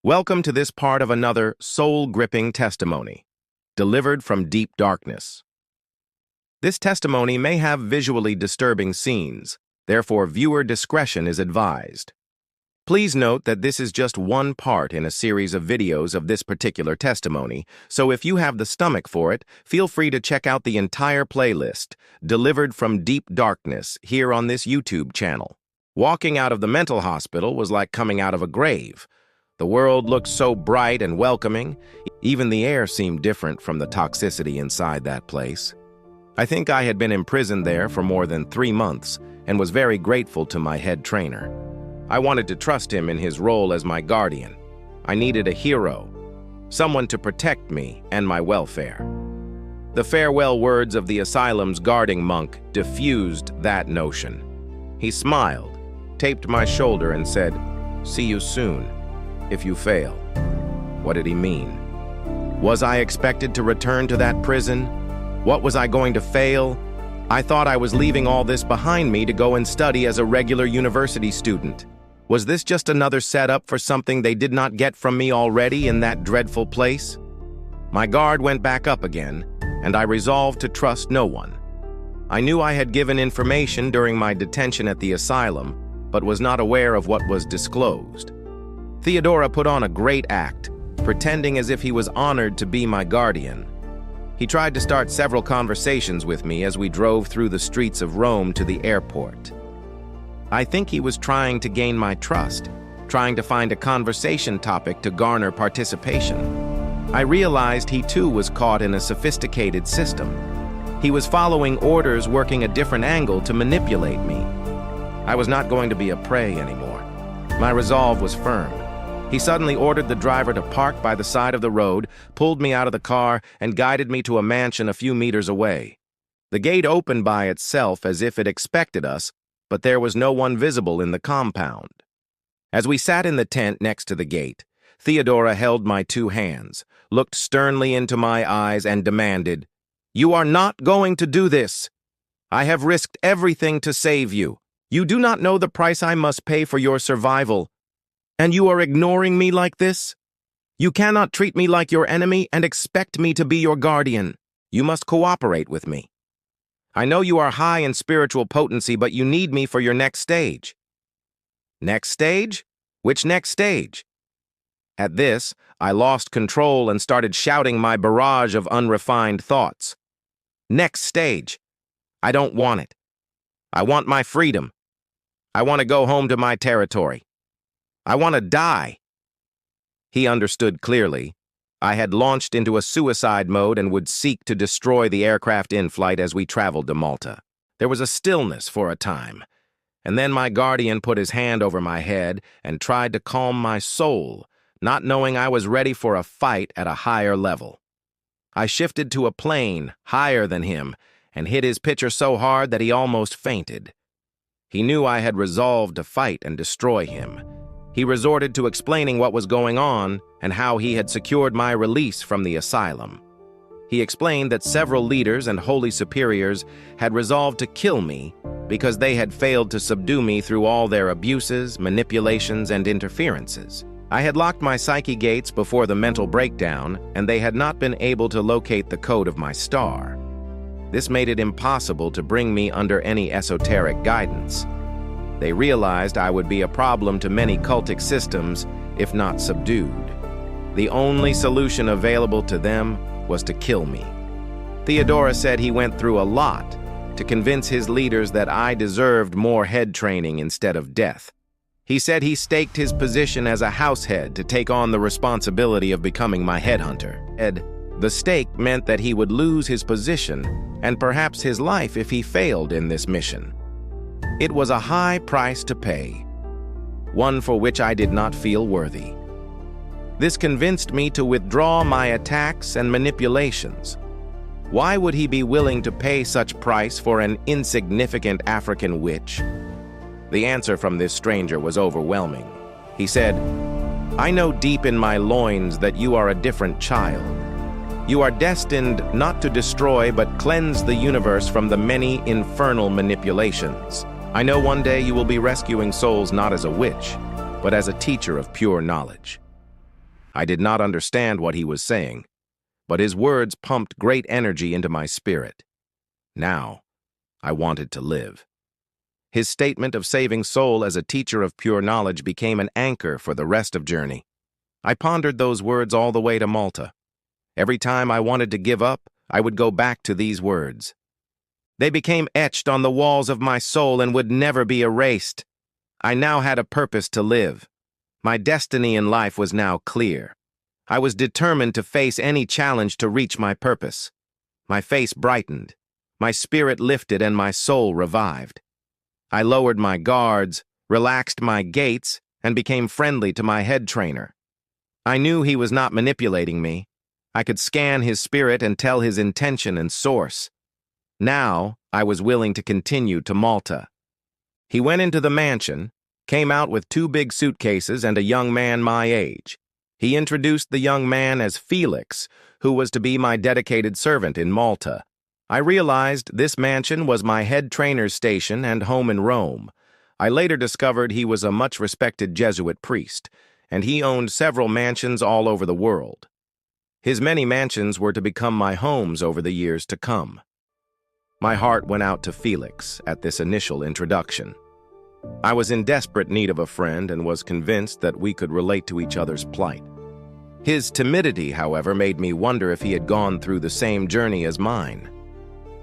Welcome to this part of another soul-gripping testimony, delivered from deep darkness. This testimony may have visually disturbing scenes, therefore viewer discretion is advised. Please note that this is just one part in a series of videos of this particular testimony, so if you have the stomach for it, feel free to check out the entire playlist, Delivered from Deep Darkness, here on this YouTube channel. Walking out of the mental hospital was like coming out of a grave. The world looked so bright and welcoming, even the air seemed different from the toxicity inside that place. I think I had been imprisoned there for more than 3 months and was very grateful to my head trainer. I wanted to trust him in his role as my guardian. I needed a hero, someone to protect me and my welfare. The farewell words of the asylum's guarding monk diffused that notion. He smiled, taped my shoulder and said, "See you soon. If you fail." What did he mean? Was I expected to return to that prison? What was I going to fail? I thought I was leaving all this behind me to go and study as a regular university student. Was this just another setup for something they did not get from me already in that dreadful place? My guard went back up again, and I resolved to trust no one. I knew I had given information during my detention at the asylum, but was not aware of what was disclosed. Theodora put on a great act, pretending as if he was honored to be my guardian. He tried to start several conversations with me as we drove through the streets of Rome to the airport. I think he was trying to gain my trust, trying to find a conversation topic to garner participation. I realized he too was caught in a sophisticated system. He was following orders, working a different angle to manipulate me. I was not going to be a prey anymore. My resolve was firm. He suddenly ordered the driver to park by the side of the road, pulled me out of the car, and guided me to a mansion a few meters away. The gate opened by itself as if it expected us, but there was no one visible in the compound. As we sat in the tent next to the gate, Theodora held my 2 hands, looked sternly into my eyes, and demanded, "You are not going to do this. I have risked everything to save you. You do not know the price I must pay for your survival. And you are ignoring me like this? You cannot treat me like your enemy and expect me to be your guardian. You must cooperate with me. I know you are high in spiritual potency, but you need me for your next stage." Next stage? Which next stage? At this, I lost control and started shouting my barrage of unrefined thoughts. Next stage. I don't want it. I want my freedom. I want to go home to my territory. I want to die. He understood clearly. I had launched into a suicide mode and would seek to destroy the aircraft in flight as we traveled to Malta. There was a stillness for a time, and then my guardian put his hand over my head and tried to calm my soul, not knowing I was ready for a fight at a higher level. I shifted to a plane higher than him and hit his pitcher so hard that he almost fainted. He knew I had resolved to fight and destroy him. He resorted to explaining what was going on and how he had secured my release from the asylum. He explained that several leaders and holy superiors had resolved to kill me because they had failed to subdue me through all their abuses, manipulations, and interferences. I had locked my psyche gates before the mental breakdown, and they had not been able to locate the code of my star. This made it impossible to bring me under any esoteric guidance. They realized I would be a problem to many cultic systems if not subdued. The only solution available to them was to kill me. Theodora said he went through a lot to convince his leaders that I deserved more head training instead of death. He said he staked his position as a house head to take on the responsibility of becoming my headhunter. The stake meant that he would lose his position and perhaps his life if he failed in this mission. It was a high price to pay, one for which I did not feel worthy. This convinced me to withdraw my attacks and manipulations. Why would he be willing to pay such price for an insignificant African witch? The answer from this stranger was overwhelming. He said, "I know deep in my loins that you are a different child. You are destined not to destroy but cleanse the universe from the many infernal manipulations. I know one day you will be rescuing souls not as a witch, but as a teacher of pure knowledge." I did not understand what he was saying, but his words pumped great energy into my spirit. Now, I wanted to live. His statement of saving soul as a teacher of pure knowledge became an anchor for the rest of journey. I pondered those words all the way to Malta. Every time I wanted to give up, I would go back to these words. They became etched on the walls of my soul and would never be erased. I now had a purpose to live. My destiny in life was now clear. I was determined to face any challenge to reach my purpose. My face brightened, my spirit lifted, and my soul revived. I lowered my guards, relaxed my gaits, and became friendly to my head trainer. I knew he was not manipulating me. I could scan his spirit and tell his intention and source. Now, I was willing to continue to Malta. He went into the mansion, came out with 2 big suitcases and a young man my age. He introduced the young man as Felix, who was to be my dedicated servant in Malta. I realized this mansion was my head trainer's station and home in Rome. I later discovered he was a much-respected Jesuit priest, and he owned several mansions all over the world. His many mansions were to become my homes over the years to come. My heart went out to Felix at this initial introduction. I was in desperate need of a friend and was convinced that we could relate to each other's plight. His timidity, however, made me wonder if he had gone through the same journey as mine.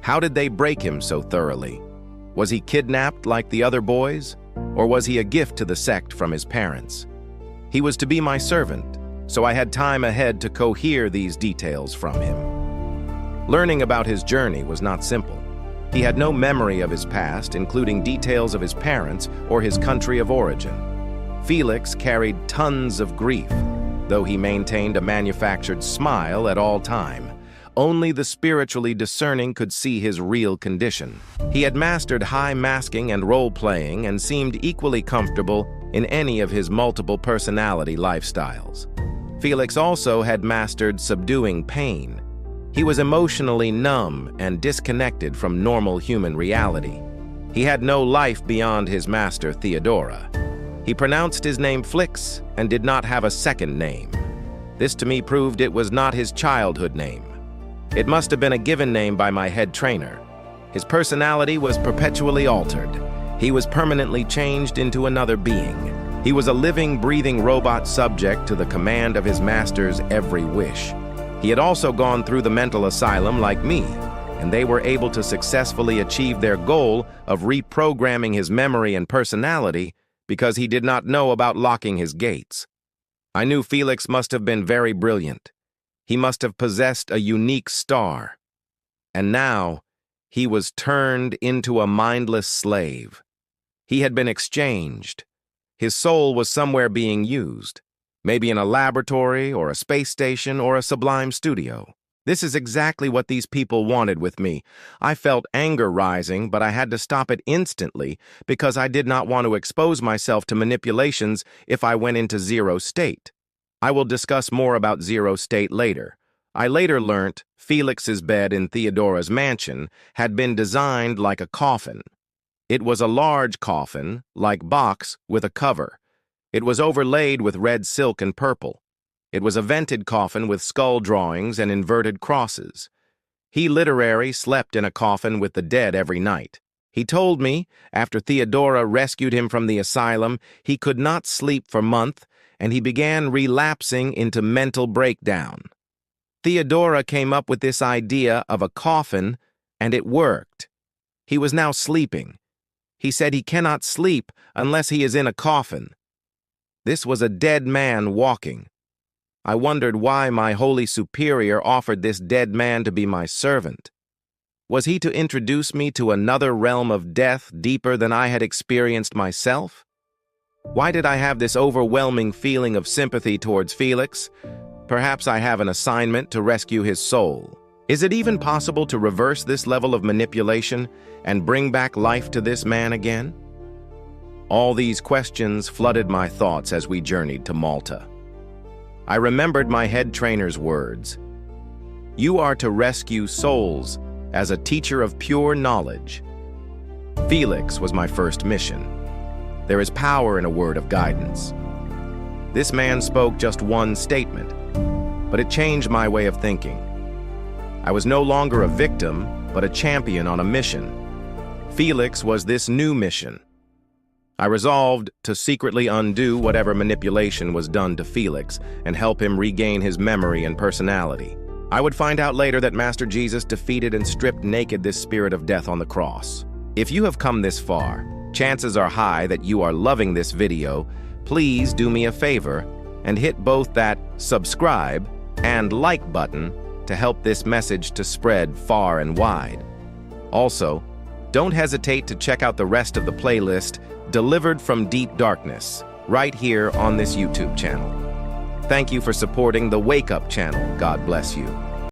How did they break him so thoroughly? Was he kidnapped like the other boys? Or was he a gift to the sect from his parents? He was to be my servant, so I had time ahead to cohere these details from him. Learning about his journey was not simple. He had no memory of his past, including details of his parents or his country of origin. Felix carried tons of grief, though he maintained a manufactured smile at all time. Only the spiritually discerning could see his real condition. He had mastered high masking and role-playing and seemed equally comfortable in any of his multiple personality lifestyles. Felix also had mastered subduing pain. He was emotionally numb and disconnected from normal human reality. He had no life beyond his master, Theodora. He pronounced his name Felix and did not have a second name. This to me proved it was not his childhood name. It must have been a given name by my head trainer. His personality was perpetually altered. He was permanently changed into another being. He was a living, breathing robot subject to the command of his master's every wish. He had also gone through the mental asylum like me, and they were able to successfully achieve their goal of reprogramming his memory and personality because he did not know about locking his gates. I knew Felix must have been very brilliant. He must have possessed a unique star. And now, he was turned into a mindless slave. He had been exchanged. His soul was somewhere being used. Maybe in a laboratory, or a space station, or a sublime studio. This is exactly what these people wanted with me. I felt anger rising, but I had to stop it instantly because I did not want to expose myself to manipulations if I went into zero state. I will discuss more about zero state later. I later learnt Felix's bed in Theodora's mansion had been designed like a coffin. It was a large coffin, like box, with a cover. It was overlaid with red silk and purple. It was a vented coffin with skull drawings and inverted crosses. He literally slept in a coffin with the dead every night. He told me, after Theodora rescued him from the asylum, he could not sleep for months, and he began relapsing into mental breakdown. Theodora came up with this idea of a coffin, and it worked. He was now sleeping. He said he cannot sleep unless he is in a coffin. This was a dead man walking. I wondered why my holy superior offered this dead man to be my servant. Was he to introduce me to another realm of death deeper than I had experienced myself? Why did I have this overwhelming feeling of sympathy towards Felix? Perhaps I have an assignment to rescue his soul. Is it even possible to reverse this level of manipulation and bring back life to this man again? All these questions flooded my thoughts as we journeyed to Malta. I remembered my head trainer's words. "You are to rescue souls as a teacher of pure knowledge." Felix was my first mission. There is power in a word of guidance. This man spoke just one statement, but it changed my way of thinking. I was no longer a victim, but a champion on a mission. Felix was this new mission. I resolved to secretly undo whatever manipulation was done to Felix and help him regain his memory and personality. I would find out later that Master Jesus defeated and stripped naked this spirit of death on the cross. If you have come this far, chances are high that you are loving this video. Please do me a favor and hit both that subscribe and like button to help this message to spread far and wide. Also, don't hesitate to check out the rest of the playlist Delivered from Deep Darkness right here on this YouTube channel. Thank you for supporting the Wake Up channel. God bless you.